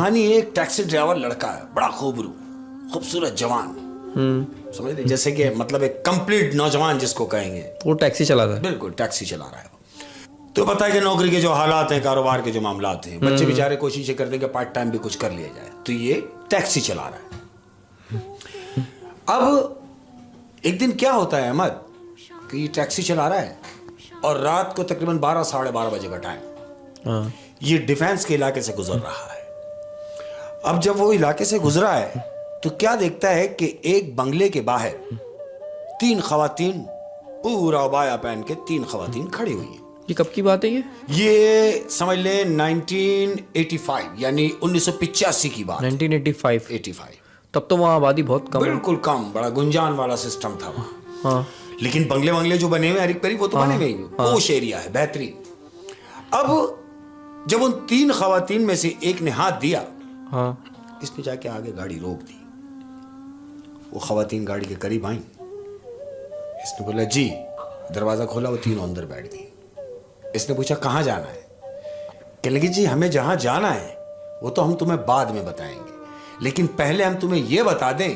कहानी एक taxi driver लड़का है, बड़ा खूबसूरत जवान, समझ रहे, जैसे कि मतलब एक कंप्लीट नौजवान जिसको कहेंगे। वो टैक्सी चला रहा है। बिल्कुल टैक्सी चला रहा है। तो पता है कि नौकरी के जो हालात हैं, कारोबार के जो मामलात हैं, बच्चे बेचारे कोशिश करते हैं कि पार्ट टाइम भी कुछ कर लिया जाए, तो ये टैक्सी चला रहा है। अब एक दिन क्या होता है अहमद कि टैक्सी चला रहा है और रात को तकरीबन 12 साढ़े 12 बजे का टाइम, ये डिफेंस के इलाके से गुजर रहा है। अब जब वो इलाके से गुजरा है तो क्या देखता है कि एक बंगले के बाहर 3 खवातीन, पूरा अबाया पहन के 3 खवातीन खड़ी हुई हैं। ये कब की बात है ये समझ ले 1985 यानी 1985 की बात। 1985। तब तो वहाँ आबादी बहुत कम। बिल्कुल कम, बड़ा गुंजान वाला सिस्टम था वहाँ। हाँ। लेकिन बंगले जो बने हुए हरीक वो तो बने हुए ही, पोश एरिया है, बेहतरीन। अब जब उन 3 खवातीन में से एक ने हाथ दिया, हाँ, इसने जाके आगे गाड़ी रोक दी। वो खवातीन गाड़ी के करीब आई, इसने बोला जी, दरवाजा खोला, वो तीनों अंदर बैठ गई। इसने पूछा कहाँ जाना है? कहने लगी जी हमें जहां जाना है वो तो हम तुम्हें बाद में बताएंगे, लेकिन पहले हम तुम्हें यह बता दें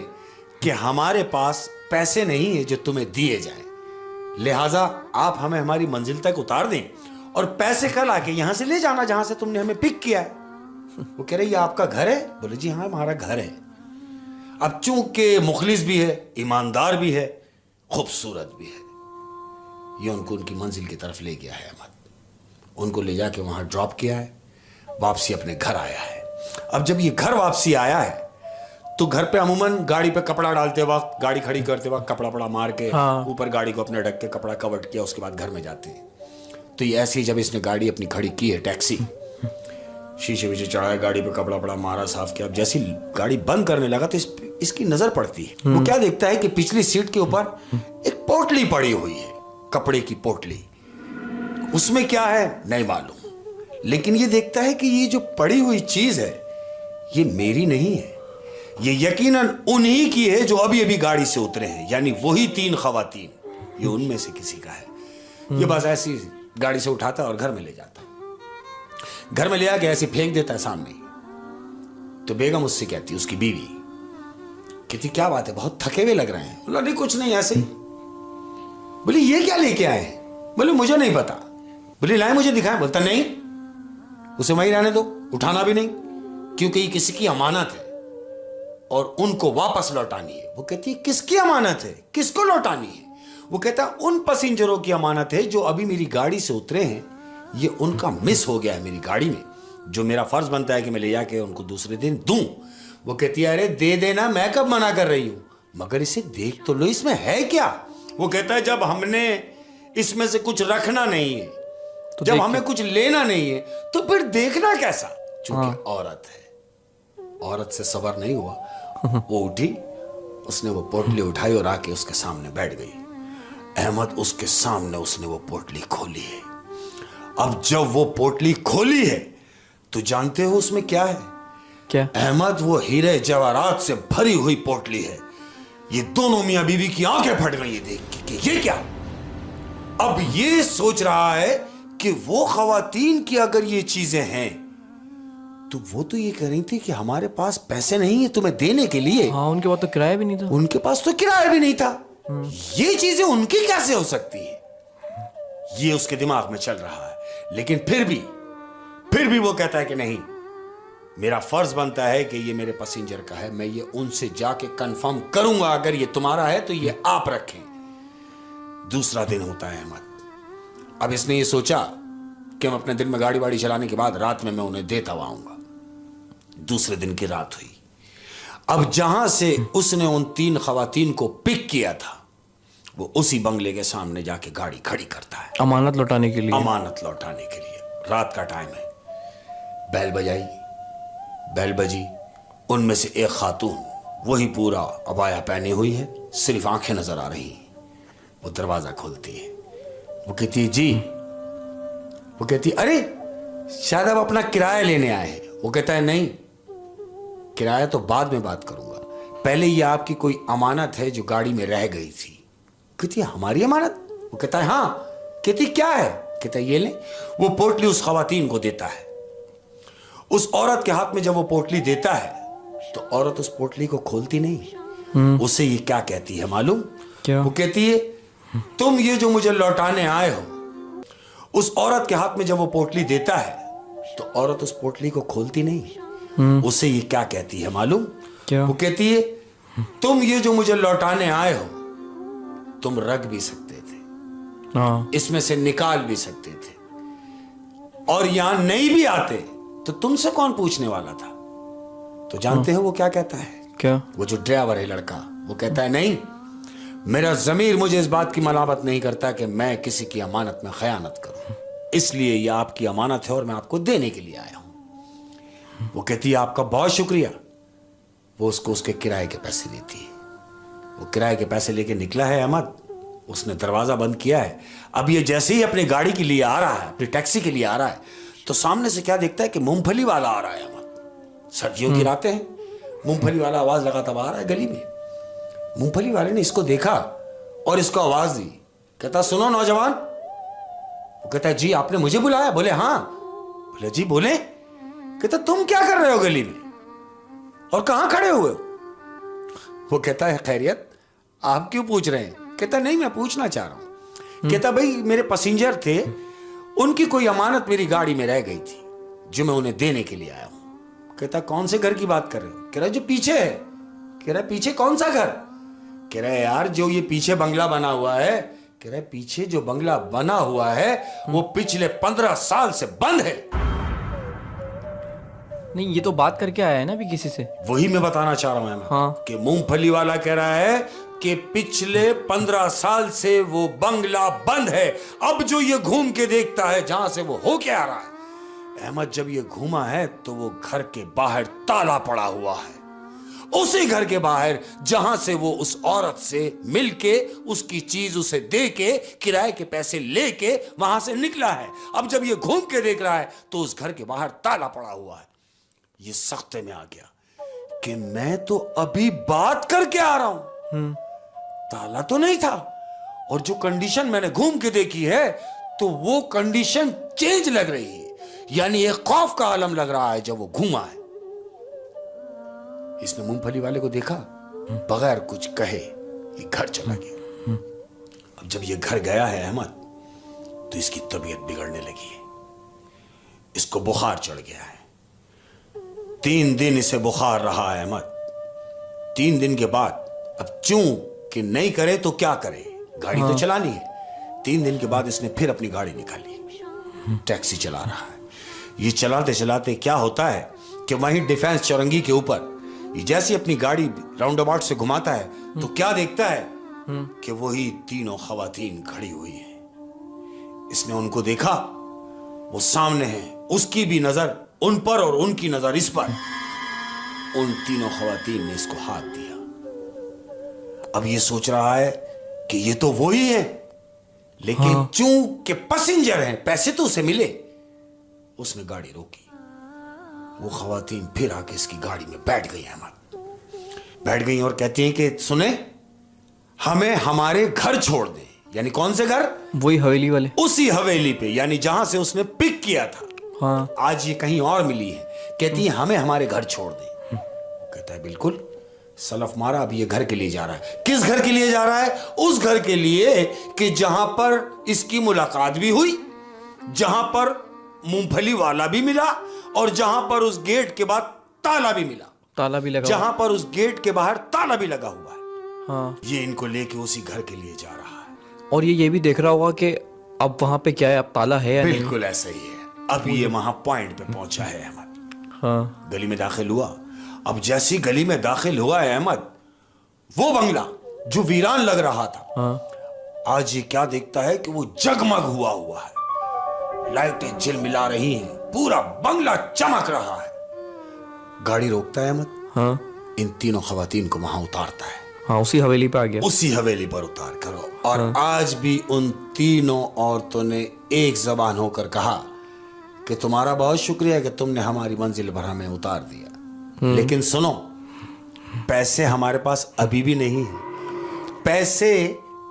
कि हमारे पास पैसे नहीं है जो तुम्हें दिए जाएं, लिहाजा आप हमें हमारी मंजिल तक उतार दें और पैसे कल आके यहां से ले जाना जहां से तुमने हमें पिक किया है। वो कह रही ये आपका घर है? बोले जी हाँ हमारा घर है। अब चूंकि मुखलिस भी है, ईमानदार भी है, खूबसूरत भी है, ये उनको उनकी मंजिल की तरफ ले गया है अहमद। उनको ले जाके वहां ड्रॉप किया है, वापसी अपने घर आया है। अब जब ये घर वापसी आया है तो घर पे अमूमन गाड़ी पे कपड़ा डालते वक्त, गाड़ी खड़ी करते वक्त कपड़ा पड़ा मार के ऊपर गाड़ी को अपने ढक के कपड़ा कवर्ड किया, उसके बाद घर में जाते हैं। तो ये ऐसे ही जब इसने गाड़ी अपनी खड़ी की है, टैक्सी शीशे विशे चढ़ाया, गाड़ी पे कपड़ा पड़ा मारा, साफ किया। अब जैसी गाड़ी बंद करने लगा तो इसकी नजर पड़ती है। वो क्या देखता है कि पिछली सीट के ऊपर एक पोटली पड़ी हुई है, कपड़े की पोटली। उसमें क्या है नहीं मालूम, लेकिन ये देखता है कि ये जो पड़ी हुई चीज है ये मेरी नहीं है, ये यकीनन उन्हीं की है जो अभी अभी गाड़ी से उतरे हैं, यानी वही 3 खवातीन, ये उनमें से किसी का है। ये बस ऐसी गाड़ी से उठाता और घर में ले जाता। घर में ले आके ऐसे फेंक देता है सामने। तो बेगम उससे कहती, उसकी बीवी कहती क्या बात है, बहुत थके हुए लग रहे हैं। बोला नहीं कुछ नहीं, ऐसे ही। बोले ये क्या लेके आए? बोले मुझे नहीं पता। बोले लाए मुझे दिखाएं। बोलता नहीं, उसे वहीं रहने दो, उठाना भी नहीं, क्योंकि ये किसी की अमानत है और उनको वापस लौटानी है। वो कहती है किसकी अमानत है, किसको लौटानी है? वो कहता उन पैसेंजरों की अमानत है जो अभी मेरी गाड़ी से उतरे हैं, ये उनका मिस हो गया है मेरी गाड़ी में, जो मेरा फर्ज बनता है कि मैं ले जाके उनको दूसरे दिन दूं। वो कहती है अरे दे देना, मैं कब मना कर रही हूं, मगर इसे देख तो लो, इसमें है क्या? वो कहता है जब हमने इसमें से कुछ रखना नहीं है, तो जब हमें कुछ लेना नहीं है, तो फिर देखना कैसा? चूंकि औरत है, औरत से सबर नहीं हुआ, वो उठी, उसने वो पोटली उठाई और आके उसके सामने बैठ गई। अहमद उसके सामने उसने वो पोटली खोली है। अब जब वो पोटली खोली है तो जानते हो उसमें क्या है? क्या अहमद? वो हीरे जवाहरात से भरी हुई पोटली है। ये दोनों मियां बीवी की आंखें फट गई देख के कि ये क्या। अब ये सोच रहा है कि वो खवातीन की अगर ये चीजें हैं तो वो तो ये कह रही थी कि हमारे पास पैसे नहीं है तुम्हें देने के लिए। हाँ, उनके पास तो किराया भी नहीं था। उनके पास तो किराया भी नहीं था। ये चीजें उनकी कैसे हो सकती है, ये उसके दिमाग में चल रहा है। लेकिन फिर भी वो कहता है कि नहीं, मेरा फर्ज बनता है कि ये मेरे पैसेंजर का है, मैं ये उनसे जाके कंफर्म करूंगा, अगर ये तुम्हारा है तो ये आप रखें। दूसरा दिन होता है अहमद। अब इसने ये सोचा कि मैं अपने दिन में गाड़ी वाड़ी चलाने के बाद रात में मैं उन्हें देता आऊंगा। दूसरे दिन की रात हुई। अब जहां से उसने उन 3 खवातीन को पिक किया था, वो उसी बंगले के सामने जाके गाड़ी खड़ी करता है, अमानत लौटाने के लिए। अमानत लौटाने के लिए। रात का टाइम है, बैल बजाई, बैल बजी। उनमें से एक खातून, वही पूरा अबाया पहनी हुई है, सिर्फ आंखें नजर आ रही। वो दरवाजा खोलती है, वो कहती है जी, वो कहती है अरे शायद आप अपना किराया लेने आए हैं। वो कहता है नहीं, किराया तो बाद में बात करूंगा, पहले ये आपकी कोई अमानत है जो गाड़ी में रह गई थी। कहती है हमारी अमानत? वो कहता है हाँ। कहती क्या है? कहता है ये ले। वो पोटली उस खवातीन को देता है। उस औरत के हाथ में जब वो पोटली देता है तो औरत उस पोटली को खोलती नहीं। उसे ये क्या कहती है मालूम? क्या? वो कहती है, तुम ये जो मुझे लौटाने आए हो। उस औरत के हाथ में जब वो पोटली देता है तो औरत उस पोटली को खोलती नहीं। उसे ये क्या कहती है मालूम? क्या? वो कहती है, तुम ये जो मुझे लौटाने आए हो, तुम रख भी सकते थे, हाँ। इसमें से निकाल भी सकते थे, और यहां नहीं भी आते तो तुमसे कौन पूछने वाला था? तो जानते हो वो क्या कहता है? क्या? वो जो ड्राइवर है लड़का, वो कहता है, नहीं, मेरा जमीर मुझे इस बात की मलामत नहीं करता कि मैं किसी की अमानत में खयानत करूं, इसलिए ये आपकी अमानत है और मैं आपको देने के लिए आया हूं। वो कहती है, आपका बहुत शुक्रिया। वो उसको उसके किराए के पैसे देती है। वो किराए के पैसे लेके निकला है अहमद। उसने दरवाजा बंद किया है। अब ये जैसे ही अपनी गाड़ी के लिए आ रहा है, अपनी टैक्सी के लिए आ रहा है, तो सामने से क्या देखता है कि मूंगफली वाला आ रहा है अहमद। सर्दियों की रातें हैं, मूंगफली वाला आवाज लगाता हुआ आ रहा है गली में। मूंगफली वाले ने इसको देखा और इसको आवाज दी। कहता, सुनो नौजवान। वो कहता है, जी आपने मुझे बुलाया? बोले, हाँ। बोले, जी बोले। कहता, तुम क्या कर रहे हो गली में और कहां खड़े हुए हो? वो कहता है, खैरियत, आप क्यों पूछ रहे हैं? कहता, नहीं, मैं पूछना चाह रहा हूं। कहता, भाई मेरे पैसेंजर थे, उनकी कोई अमानत मेरी गाड़ी में रह गई थी जो मैं उन्हें देने के लिए आया हूं। कहता, कौन से घर की बात कर रहे हो? कह रहा, जो पीछे है। कह रहा, पीछे कौन सा घर? कह रहा है, यार जो ये पीछे बंगला बना हुआ है। कह रहा है, पीछे जो बंगला बना हुआ है वो पिछले 15 साल से बंद है। नहीं, ये तो बात करके आया है ना अभी किसी से। वही मैं बताना चाह रहा हूं हाँ। कि मूंगफली वाला कह रहा है कि पिछले 15 साल से वो बंगला बंद है। अब जो ये घूम के देखता है जहां से वो होके आ रहा है, अहमद जब ये घूमा है तो वो घर के बाहर ताला पड़ा हुआ है, उसी घर के बाहर जहां से वो उस औरत से मिलके उसकी चीज उसे दे के किराए के पैसे लेके वहां से निकला है। अब जब ये घूम के देख रहा है तो उस घर के बाहर ताला पड़ा हुआ है। ये सख्ते में आ गया कि मैं तो अभी बात करके आ रहा हूं, ताला तो नहीं था, और जो कंडीशन मैंने घूम के देखी है तो वो कंडीशन चेंज लग रही है, यानी एक खौफ का आलम लग रहा है जब वो घूमा है। इसने मूंगफली वाले को देखा, बगैर कुछ कहे ये घर चला गया। अब जब ये घर गया है अहमद तो इसकी तबीयत बिगड़ने लगी है। इसको बुखार चढ़ गया है। 3 दिन इसे बुखार रहा है अहमद। 3 दिन के बाद अब चूं कि नहीं करे तो क्या करे, गाड़ी तो चलानी है। 3 दिन के बाद इसने फिर अपनी गाड़ी निकाली, टैक्सी चला रहा है। ये चलाते चलाते क्या होता है कि वहीं डिफेंस चौरंगी के ऊपर ये जैसी अपनी गाड़ी राउंड अबाउट से घुमाता है तो क्या देखता है कि वही 3 खवातीन खड़ी हुई हैं। इसने उनको देखा, वो सामने है, उसकी भी नजर उन पर और उनकी नजर इस पर। उन 3 खवातीन ने इसको हाथ दिया। अब ये सोच रहा है कि ये तो वो ही है, लेकिन चूंकि पैसेंजर हैं, पैसे तो उसे मिले, उसने गाड़ी रोकी। वो खवातीन फिर आके इसकी गाड़ी में बैठ गई अहमद, बैठ गई और कहती हैं कि सुने, हमें हमारे घर छोड़ दे। यानी कौन से घर? वही हवेली वाले। उसी हवेली पे, यानी जहां से उसने पिक किया था। हाँ। आज ये कहीं और मिली है। कहती है हमें हमारे घर छोड़ दे। कहता है बिल्कुल, सलफ मारा, अब ये घर के लिए जा रहा है। किस घर के लिए जा रहा है? उस घर के लिए कि जहां पर इसकी मुलाकात भी हुई, जहां पर मूंगफली वाला भी मिला, और जहां पर उस गेट के बाद ताला भी मिला। ताला भी लगा, जहां पर उस गेट के बाहर ताला भी लगा हुआ है। हाँ। ये इनको लेके उसी घर के लिए जा रहा है। और ये भी देख रहा होगा कि अब वहां पे क्या है, अब ताला है या नहीं। बिल्कुल ऐसा ही है। अब ये वहां पॉइंट पे पहुंचा है अहमद। हाँ। गली में दाखिल हुआ। अब जैसी गली में दाखिल हुआ है अहमद, वो बंगला जो वीरान लग रहा था, हाँ। आज ये क्या देखता है कि वो जगमग हुआ है, लाइटें झिलमिला रही हैं, पूरा बंगला चमक रहा है। गाड़ी रोकता है अहमद। हाँ। इन 3 खवातीन को वहां उतारता है। हाँ, उसी हवेली पे आ गया। उसी हवेली पर उतार करो। और आज भी उन 3 औरतों ने एक जबान होकर कहा कि तुम्हारा बहुत शुक्रिया कि तुमने हमारी मंजिल पर हमें उतार दिया, लेकिन सुनो, पैसे हमारे पास अभी भी नहीं है। पैसे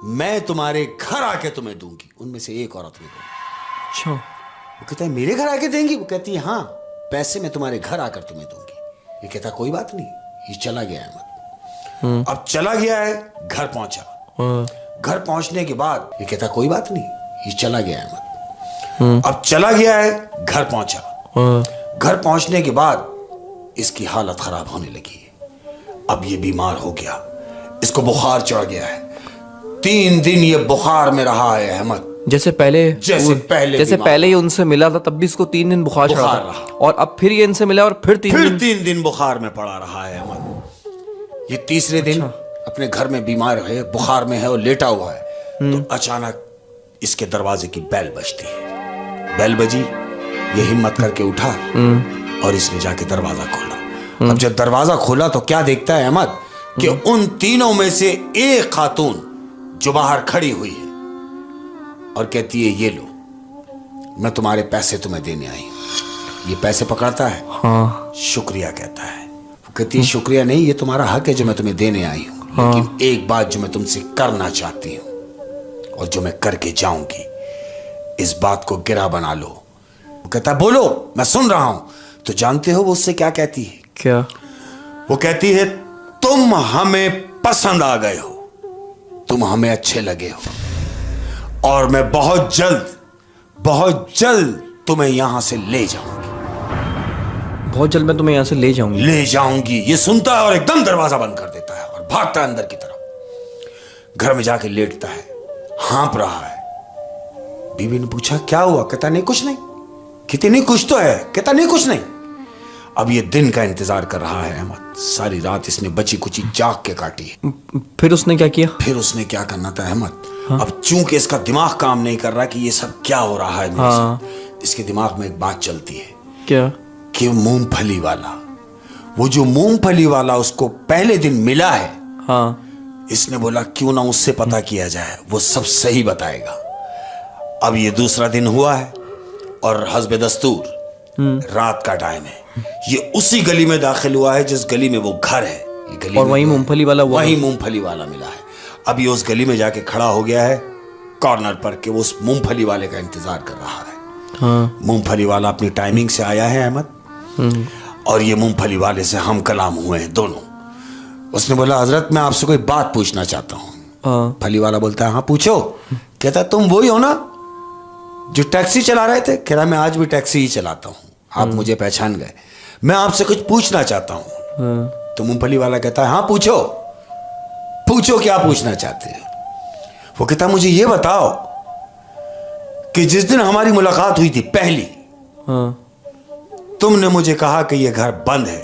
मैं तुम्हारे घर आके तुम्हें दूंगी। उनमें से एक औरत ने बोला। अच्छा। वो कहता है मेरे घर आके देंगी? वो कहती है हाँ, पैसे मैं तुम्हारे घर आकर तुम्हें दूंगी। ये कहता कोई बात नहीं। ये चला गया अहमद। अब चला गया है, घर पहुंचा। घर पहुंचने के बाद ये कहता कोई बात नहीं। ये चला गया अहमद। अब चला गया है, घर पहुंचा। घर पहुंचने के बाद इसकी हालत खराब होने लगी। अब ये बीमार हो गया, इसको बुखार चढ़ गया है। 3 दिन ये बुखार में रहा है अहमद। जैसे पहले ही उनसे मिला था तब भी इसको 3 दिन बुखार चढ़ा बुखार था। रहा। और अब फिर ये इनसे मिला और फिर 3 दिन बुखार में पड़ा रहा है अहमद। ये तीसरे दिन अपने घर में बीमार है, बुखार में है और लेटा हुआ है। तो अचानक इसके दरवाजे की बेल बजती है। बेल बजी, ये हिम्मत करके उठा और इसने जाके दरवाजा खोला। अब जब दरवाजा खोला तो क्या देखता है अहमद कि उन तीनों में से एक खातून जो बाहर खड़ी हुई है और कहती है ये लो, मैं तुम्हारे पैसे तुम्हें देने आई हूं। ये पैसे पकड़ता है, हाँ। शुक्रिया कहता है। वो कहती है शुक्रिया नहीं, ये तुम्हारा हक है जो मैं तुम्हें देने आई हूं। लेकिन एक बात जो मैं तुमसे करना चाहती हूं और जो मैं करके जाऊंगी, इस बात को गिरा बना लो। वो कहता है बोलो, मैं सुन रहा हूं। तो जानते हो वो उससे क्या कहती है? क्या? वो कहती है तुम हमें पसंद आ गए हो, तुम हमें अच्छे लगे हो और मैं बहुत जल्द तुम्हें यहां से ले जाऊंगी। बहुत जल्द मैं तुम्हें यहां से ले जाऊंगी। ये सुनता है और एकदम दरवाजा बंद कर देता है और भागता है अंदर की तरफ। घर में जाके लेटता है, हाँप रहा है। बीवी ने पूछा क्या हुआ? कहता नहीं कुछ नहीं। कितनी कुछ तो है? कहता नहीं कुछ नहीं। अब ये दिन का इंतजार कर रहा है अहमद। सारी रात इसने बची कुची जाग के काटी। फिर उसने क्या किया? फिर उसने क्या करना था अहमद? अब चूंकि इसका दिमाग काम नहीं कर रहा कि ये सब क्या हो रहा है मेरे साथ, इसके दिमाग में एक बात चलती है। क्या? कि मूंगफली वाला, वो जो मूंगफली वाला उसको पहले दिन मिला है, हाँ। इसने बोला क्यों ना उससे पता किया जाए, वो सब सही बताएगा। अब ये दूसरा दिन हुआ है और हस्बे दस्तूर रात का टाइम है। ये उसी गली में दाखिल हुआ है जिस गली में वो घर है। ये गली और वही मूंगफली वाला मिला है। अब ये उस गली में जाके खड़ा हो गया है कॉर्नर पर कि वो उस मूंगफली वाले का इंतजार कर रहा है। हाँ। मूंगफली वाला अपनी टाइमिंग से आया है अहमद और ये मूंगफली वाले से हम कलाम हुए हैं दोनों। उसने बोला हजरत मैं आपसे कोई बात पूछना चाहता हूँ। हाँ। फली वाला बोलता है हाँ पूछो। कहता तुम वही हो ना जो टैक्सी चला रहे थे? कह रहा मैं आज भी टैक्सी ही चलाता हूँ, आप मुझे पहचान गए। मैं आपसे कुछ पूछना चाहता हूँ। तो मूंगफली वाला कहता है हाँ पूछो, पूछो क्या पूछना चाहते हैं। वो कहता मुझे ये बताओ कि जिस दिन हमारी मुलाकात हुई थी पहली, तुमने मुझे कहा कि ये घर बंद है।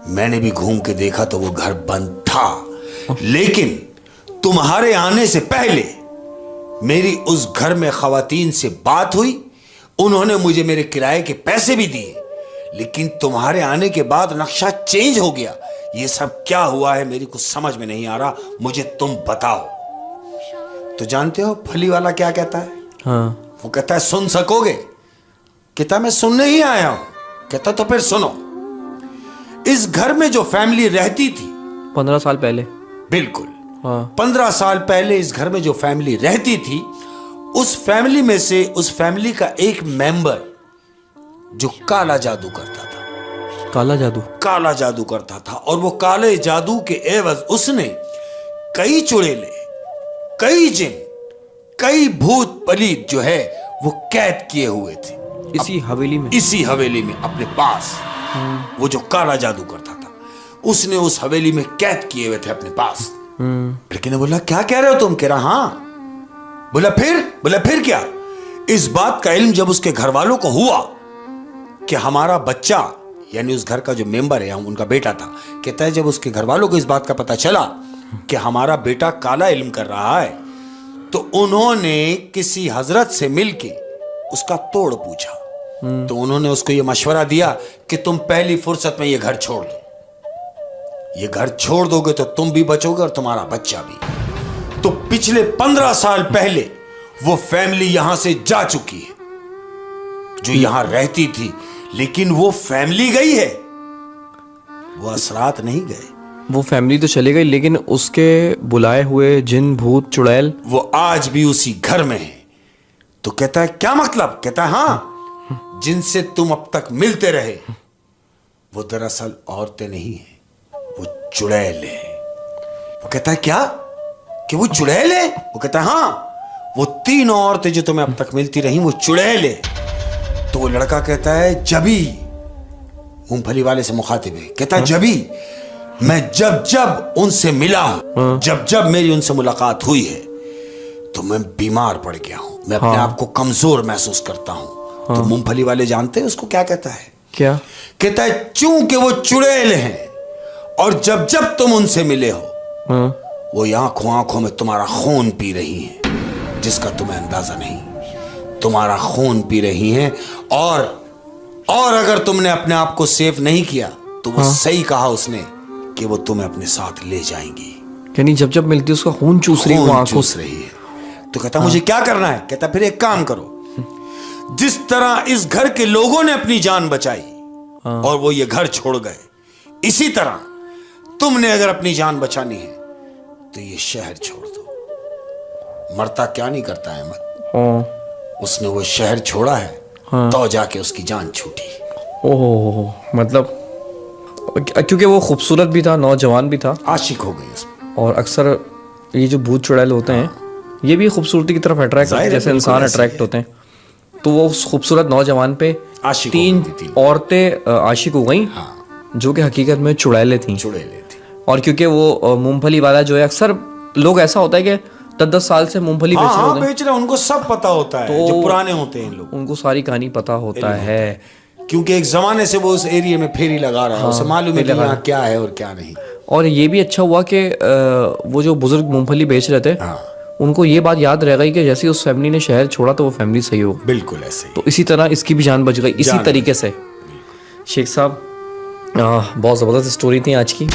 मैंने भी घूम के देखा तो वो घर बंद था, लेकिन तुम्हारे आने से पहले मेरी उस घर में खवातीन से बात हुई, उन्होंने मुझे मेरे किराए के पैसे भी दिए, लेकिन तुम्हारे आने के बाद नक्शा चेंज हो गया। ये सब क्या हुआ है मेरी कुछ समझ में नहीं आ रहा, मुझे तुम बताओ। तो जानते हो फली वाला क्या कहता है? हाँ। वो कहता है सुन सकोगे? कहता मैं सुनने ही आया हूं। कहता तो फिर सुनो। इस घर में जो फैमिली रहती थी 15 साल पहले, बिल्कुल हाँ। 15 साल पहले इस घर में जो फैमिली रहती थी, उस फैमिली में से उस फैमिली का एक मेंबर जो काला जादू करता था। काला जादू करता था और वो काले जादू के एवज उसने कई चुड़ैले, कई जिन, कई भूत पलीत जो है वो कैद किए हुए थे इसी हवेली में अपने पास। वो जो काला जादू करता था उसने उस हवेली में कैद किए हुए थे अपने पास। लेकिन बोला क्या कह रहे हो तुम? कह रहा हाँ। बोला फिर क्या? इस बात का इल्म जब उसके घर वालों को हुआ कि हमारा बच्चा, यानी उस घर का जो मेंबर है उनका बेटा था, कहता है जब उसके घर वालों को इस बात का पता चला कि हमारा बेटा काला इल्म कर रहा है, तो उन्होंने किसी हजरत से मिलके उसका तोड़ पूछा। तो उन्होंने उसको यह मशवरा दिया कि तुम पहली फुर्सत में ये घर छोड़ दो। ये घर छोड़ दोगे तो तुम भी बचोगे और तुम्हारा बच्चा भी। तो पिछले 15 साल पहले वो फैमिली यहां से जा चुकी है जो यहां रहती थी, लेकिन वो फैमिली गई है, वो असरात नहीं गए। वो फैमिली तो चली गई, लेकिन उसके बुलाए हुए जिन, भूत, चुड़ैल वो आज भी उसी घर में है। तो कहता है क्या मतलब? कहता है हाँ, जिनसे तुम अब तक मिलते रहे वो दरअसल औरतें नहीं है, वो चुड़ैल है। वो कहता है क्या कि वो चुड़ैल है? वो कहता है हाँ, वो 3 औरतें जो तुम्हें अब तक मिलती रही वो चुड़ैल है। तो वो लड़का कहता है जबी, मूंगफली वाले से मुखातिब है, कहता है जबी मैं जब जब उनसे मिला हूं, जब जब मेरी उनसे मुलाकात हुई है तो मैं बीमार पड़ गया हूं, मैं अपने आप को कमजोर महसूस करता हूं। तो मूंगफली वाले जानते हैं उसको क्या कहता है? क्या कहता है चूंकि वो चुड़ैल हैं और जब जब तुम उनसे मिले हो वो आंखों आंखों में तुम्हारा खून पी रही हैं, जिसका तुम्हें अंदाजा नहीं, तुम्हारा खून पी रही हैं। और अगर तुमने अपने आप को सेफ नहीं किया तो वो सही कहा उसने कि वो तुम्हें अपने साथ ले जाएंगी। यानी जब जब मिलती है उसका खून चूस रही है, वो आंखों चूस रही है। तो कहता मुझे क्या करना है? कहता फिर एक काम करो, जिस तरह इस घर के लोगों ने अपनी जान बचाई और वो ये घर छोड़ गए, इसी तरह तुमने अगर अपनी जान बचानी है तो ये शहर छोड़ दो। मरता क्या नहीं करता है अहमद, उसने वो शहर छोड़ा है तो जाके उसकी जान छूटी। ओह, मतलब क्योंकि वो खूबसूरत भी था, नौजवान भी था, आशिक हो गई उसमें। और अक्सर ये जो भूत चुड़ैल होते हैं ये भी खूबसूरती की तरफ अट्रैक्ट होते हैं, जैसे इंसान अट्रैक्ट होते हैं। तो वो उस खूबसूरत नौजवान पे आशिक 3 औरतें आशिक हो गई, जो कि हकीकत में चुड़ैलें थी। और क्योंकि वो मूंगफली वाला जो है, अक्सर लोग ऐसा होता है कि 10-10 साल से मूंगफली बेच रहे होते हैं, बेच रहे, उनको सब पता होता है, तो जो पुराने होते हैं लोग, उनको सारी कहानी पता होता है, क्योंकि एक जमाने से वो उस एरिया में फेरी लगा रहा है, उसे मालूम है कि यहाँ क्या है और क्या नहीं। और ये भी अच्छा हुआ कि वो जो बुजुर्ग मूंगफली बेच रहे थे, उनको ये बात याद रह गई कि जैसे उस फैमिली ने शहर छोड़ा तो वो फैमिली सही हो। बिल्कुल ऐसे। तो इसी तरह इसकी भी जान बच गई इसी तरीके से। शेख साहब, बहुत ज़बरदस्त स्टोरी थी आज की।